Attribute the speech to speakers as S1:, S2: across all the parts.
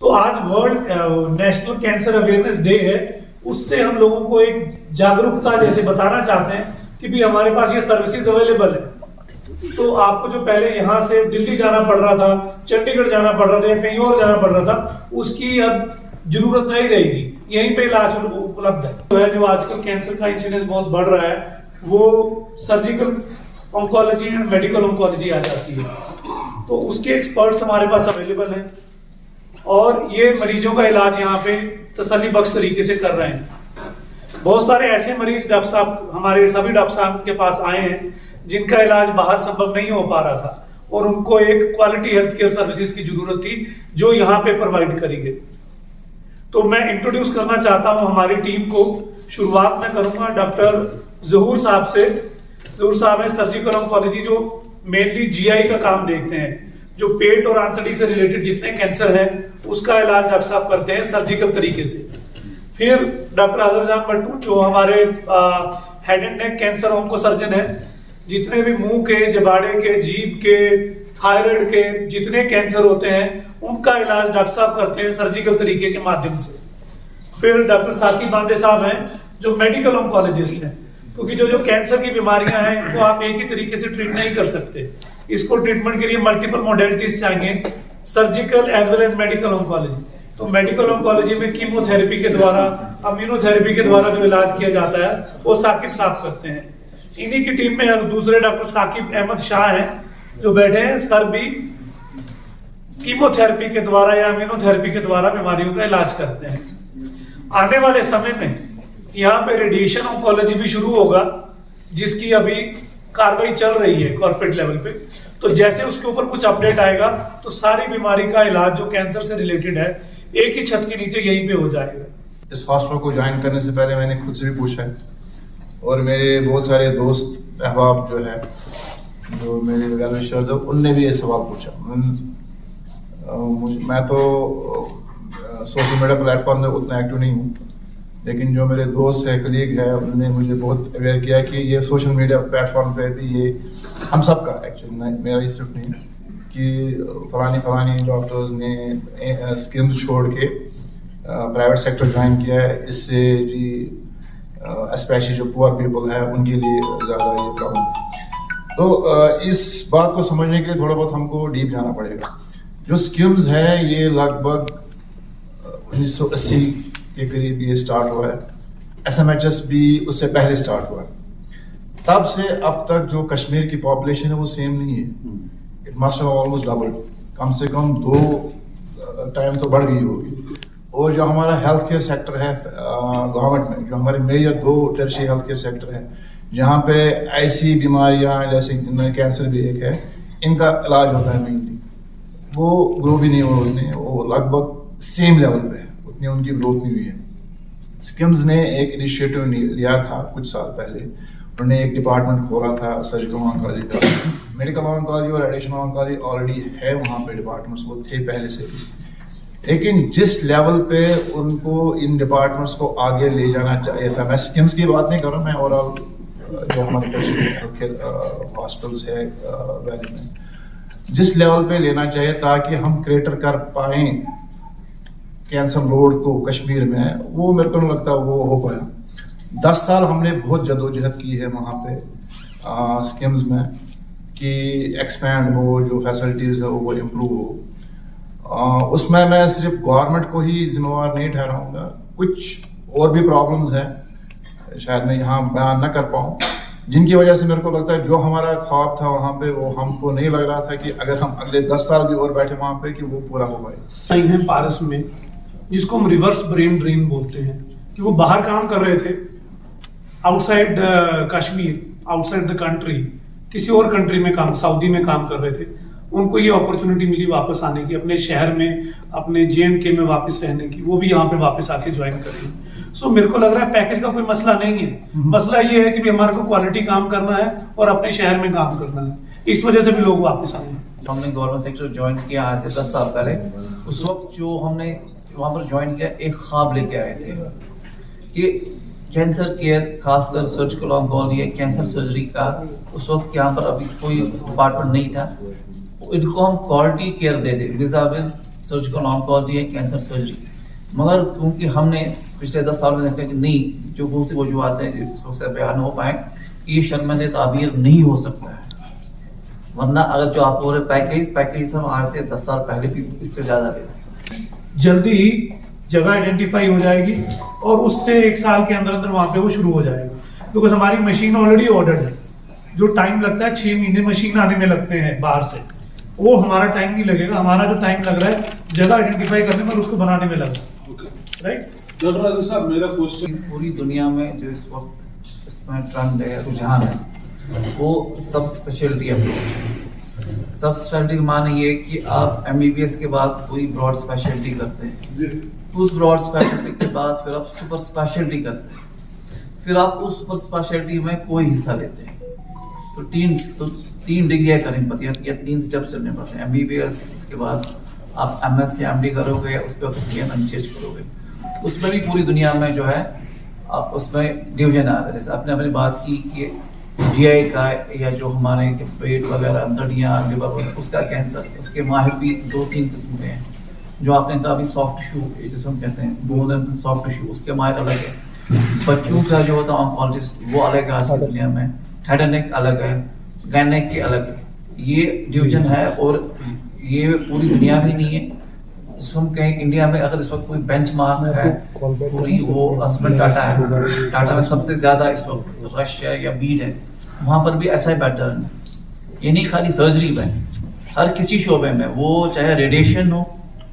S1: तो आज world national cancer awareness day है। उससे हम लोगों को एक जागरूकता जैसे बताना चाहते हैं कि भी हमारे पास ये सर्विसेज अवेलेबल है। तो आपको जो पहले यहाँ से दिल्ली जाना पड़ रहा था, चंडीगढ़ जाना पड़ रहा था या कहीं और जाना पड़ रहा था, उसकी अब जरूरत नहीं रहेगी, यहीं पे इलाज उपलब्ध है। जो आजकल कैंसर का इंसिडेंस बहुत बढ़ रहा है वो surgical oncology and medical oncology आ जाती है। तो उसके एक्सपर्ट्स हमारे पास अवेलेबल हैं और ये मरीजों का इलाज यहाँ पे तसल्ली बख्श तरीके से कर रहे हैं। बहुत सारे ऐसे मरीज डॉक्टर साहब, हमारे सभी डॉक्टर साहब के पास आए हैं जिनका इलाज बाहर संभव नहीं हो पा रहा था और उनको एक क्वालिटी हेल्थ केयर सर्विसेज की जरूरत थी जो यहाँ पे प्रोवाइड करी गई। तो मैं इंट्रोड्यूस करना चाहता हूँ हमारी टीम को। शुरुआत में करूंगा डॉक्टर जहूर साहब से। जहूर साहब है सर्जिकल ऑन्कोलॉजी, जो मेनली जीआई का काम देखते हैं, जो पेट और आंतड़ी से रिलेटेड जितने कैंसर है उसका इलाज डॉक्टर साहब करते हैं सर्जिकल तरीके से। फिर डॉक्टर अजहर भट्टू जो हमारे head and neck cancer onco surgeon है, जितने भी मुंह के, जबाड़े के, जीभ के, थायराइड के जितने कैंसर होते हैं उनका इलाज डॉक्टर साहब करते हैं सर्जिकल तरीके के माध्यम से। फिर डॉक्टर साकिब बांदे साहब हैं जो मेडिकल ऑन्कोलॉजिस्ट हैं, क्योंकि जो कैंसर की बीमारियां हैं इनको आप एक ही तरीके से ट्रीट नहीं कर सकते। इसको ट्रीटमेंट के लिए मल्टीपल मॉडलिटीज चाहिए, surgical as well as medical oncology. तो मेडिकल ऑन्कोलॉजी में कीमोथेरेपी के द्वारा, इम्यूनोथेरेपी के द्वारा जो इलाज किया जाता है वो साकिब साहब करते हैं। इन्हीं की टीम में दूसरे डॉक्टर साकिब अहमद शाह हैं जो बैठे हैं, सर भी कीमोथेरेपी के द्वारा या इम्यूनोथेरेपी के द्वारा बीमारियों का इलाज करते हैं। आने वाले समय में यहाँ पे रेडिएशन ऑन्कोलॉजी भी शुरू होगा जिसकी अभी कार्रवाई चल रही है कॉर्पोरेट लेवल पे। तो जैसे उसके ऊपर कुछ अपडेट आएगा तो सारी बीमारी का इलाज जो कैंसर से रिलेटेड है एक ही छत के नीचे यहीं पे हो जाएगा।
S2: इस हॉस्पिटल को ज्वाइन करने से पहले मैंने खुद से भी पूछा है और मेरे बहुत सारे दोस्त अहबाब जो है, जो मेरे वेल विशर्स है, उनने भी ये सवाल पूछा। मैं तो सोशल मीडिया प्लेटफॉर्म में उतना एक्टिव नहीं हूँ, लेकिन जो मेरे दोस्त है, कलीग है, उन्होंने मुझे बहुत अवेयर किया कि ये सोशल मीडिया प्लेटफॉर्म पे भी ये हम सब का एक्चुअली, मेरा ही सिर्फ नहीं, कि फलानी डॉक्टर्स ने स्कीम्स छोड़ के प्राइवेट सेक्टर ज्वाइन किया है। इससे जी स्पेशली जो पुअर पीपल है उनके लिए ज़्यादा ये प्रॉब्लम। तो इस बात को समझने के लिए थोड़ा बहुत हमको डीप जाना पड़ेगा। जो स्कीम्स है ये लगभग 1980 के करीब ये स्टार्ट हुआ है। SMHS भी उससे पहले स्टार्ट हुआ है। तब से अब तक जो कश्मीर की पॉपुलेशन है वो सेम नहीं है, it must have almost doubled, कम से कम 2 टाइम तो बढ़ गई होगी। और जो हमारा हेल्थ केयर सेक्टर है गवर्नमेंट में, जो हमारे major 2 tertiary health care sector है, जहाँ पे ऐसी बीमारियाँ जैसे जिनमें कैंसर भी एक है, इनका इलाज होता है मेनली, वो ग्रो भी नहीं हो रहे हैं, वो लगभग सेम लेवल पे है, उतनी उनकी ग्रोथ नहीं हुई है। स्किम्स ने एक इनिशिएटिव लिया था कुछ साल पहले, उन्होंने एक डिपार्टमेंट खोला था सर्जिकल ऑन्कोलॉजी का। मेडिकल ऑन्कोलॉजी और रेडिएशन ऑन्कोलॉजी ऑलरेडी है वहाँ पे, डिपार्टमेंट्स वो थे पहले से भी, लेकिन जिस लेवल पे उनको इन डिपार्टमेंट्स को आगे ले जाना चाहिए था, मैं स्किम्स की बात नहीं कर रहा, मैं ओवरऑल जो हमारे हेल्थ केयर हॉस्पिटल्स है वैली में, जिस लेवल पे लेना चाहिए ताकि हम क्रिएटर कर पाए कैंसर लोड को कश्मीर में, वो मेरे को नहीं लगता वो हो पाया। 10 साल हमने बहुत जदोजहद की है वहाँ पे स्कीम्स में कि एक्सपैंड हो, जो फैसिलिटीज़ है वो इम्प्रूव हो। उसमें मैं सिर्फ गवर्नमेंट को ही जिम्मेवार नहीं ठहराऊंगा, कुछ और भी प्रॉब्लम्स हैं शायद मैं यहाँ बयान न कर पाऊँ, जिनकी वजह से मेरे को लगता है जो हमारा ख्वाब था वहाँ पे वो हमको नहीं लग रहा था कि अगर हम अगले 10 साल भी और बैठे वहाँ पे कि वो पूरा हो पाए।
S1: हैं पारस में जिसको हम रिवर्स ब्रेन ड्रेन बोलते हैं, कि वो बाहर काम कर रहे थे outside Kashmir, outside the country, किसी और कंट्री में काम, सऊदी में काम कर रहे थे, उनको ये अपॉर्चुनिटी मिली वापस आने की, अपने शहर में, अपने J&K में वापस रहने की, वो भी यहाँ पे वापस आके ज्वाइन करेंगे। सो मेरे को लग रहा है पैकेज का कोई मसला नहीं है, मसला ये है कि हमारे को क्वालिटी काम करना है और अपने शहर में काम करना है, इस वजह से भी लोग वापस आए हैं।
S3: हमने गवर्नमेंट सेक्टर ज्वाइन किया आज से 10 साल पहले। उस वक्त जो हमने वहाँ पर ज्वाइन किया, एक ख्वाब लेके आए थे कि कैंसर केयर, खासकर सर्जिकल ऑन्कोलॉजी, कैंसर सर्जरी का उस वक्त यहाँ पर अभी कोई डिपार्टमेंट नहीं था, इनको हम क्वालिटी केयर दे दें विज़ाविज़ सर्जिकल ऑन्कोलॉजी है, कैंसर सर्जरी। मगर क्योंकि हमने पिछले 10 साल में देखा कि नहीं, जो बहुत सी वजूहत हैं जिससे बयान हो पाए कि ये शर्मंद ताबीर नहीं हो सकता है। वरना अगर जो आप बोल रहे पैकेज हम आज से 10 साल पहले भी इससे ज़्यादा देते हैं।
S1: जल्दी ही जगह आइडेंटिफाई हो जाएगी और उससे 1 साल के अंदर अंदर वहाँ पे वो शुरू हो जाएगा, बिकॉज हमारी मशीन ऑलरेडी ऑर्डर्ड है। जो टाइम लगता है 6 महीने मशीन आने में लगते हैं बाहर से, वो हमारा टाइम नहीं लगेगा। हमारा जो टाइम लग रहा है जगह आइडेंटिफाई करने में और उसको बनाने में लगा, राइट।
S4: डॉक्टर साहब, मेरा क्वेश्चन,
S3: पूरी दुनिया में जो इस वक्त इसमें ट्रेंड है, रुझान है, वो सब स्पेशलिटी अप्रोच है। सब स्पेशलिटी का माने ये कि आप MBBS के बाद कोई ब्रॉड स्पेशलिटी करते हैं, उस ब्रॉड स्पेशलिटी के बाद फिर आप सुपर स्पेशलिटी करते हैं, फिर आप उस सुपर स्पेशलिटी में कोई हिस्सा लेते हैं। तो तीन डिग्रियाँ करनी पड़ती है या 3 स्टेप्स चलने पड़ते हैं। MBBS, उसके बाद आप MS या MD करोगे, उसके बाद MCH करोगे। उसमें भी पूरी दुनिया में जो है आप उसमें डिवीजन आ रहा है। जैसे आपने अपनी बात की कि GI का या जो हमारे पेट वगैरह, अंतड़ियाँ, लिवर वगैरह, उसका कैंसर, उसके माहिर भी 2-3 किस्म के हैं। जो आपने कहा अभी सॉफ्ट टिश्यू, जिसे हम कहते हैं बोन एंड सॉफ्ट टिश्यू, उसके माहिर अलग है। बच्चों का जो होता है ऑन्कोलॉजिस्ट, वो अलग है आज की दुनिया में। हेड एंड नेक अलग है, गायनेक के अलग है। ये डिवीजन है और ये पूरी दुनिया में नहीं है। जिसको हम कहें इंडिया में अगर इस वक्त कोई बेंचमार्क है पूरी, वो असमन टाटा है। टाटा में सबसे ज़्यादा इस वक्त रश है या बीड है, वहाँ पर भी ऐसा ही पैटर्न है। ये नहीं खाली सर्जरी में, हर किसी शोबे में, वो चाहे रेडिएशन हो,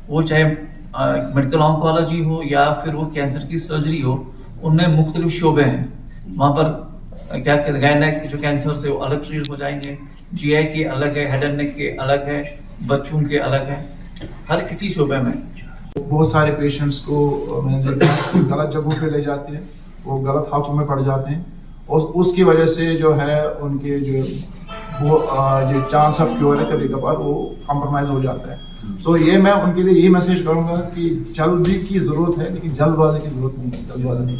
S3: वो चाहे मेडिकल ऑन्कोलॉजी हो या फिर वो कैंसर की सर्जरी हो, उनमें मुख्तलिफ शोबे हैं। वहाँ पर क्या कहते हैं, गायनेक जो कैंसर से वो अलग ट्रीट हो जाएंगे, GI के अलग है, हेड एंड नेक के अलग है, बच्चों के अलग है, हर किसी शोबे में।
S2: बहुत सारे पेशेंट्स को मैंने देखा गलत जगहों पे ले जाते हैं, वो गलत हाथों में पड़ जाते हैं और उसकी वजह से जो है उनके जो वो ये चांस ऑफ क्योर है कभी कभार वो कॉम्प्रोमाइज़ हो जाता है। सो ये मैं उनके लिए यही मैसेज करूँगा कि जल्दी की ज़रूरत है, लेकिन जल्दबाजी की ज़रूरत नहीं है, जल्दबाजी नहीं।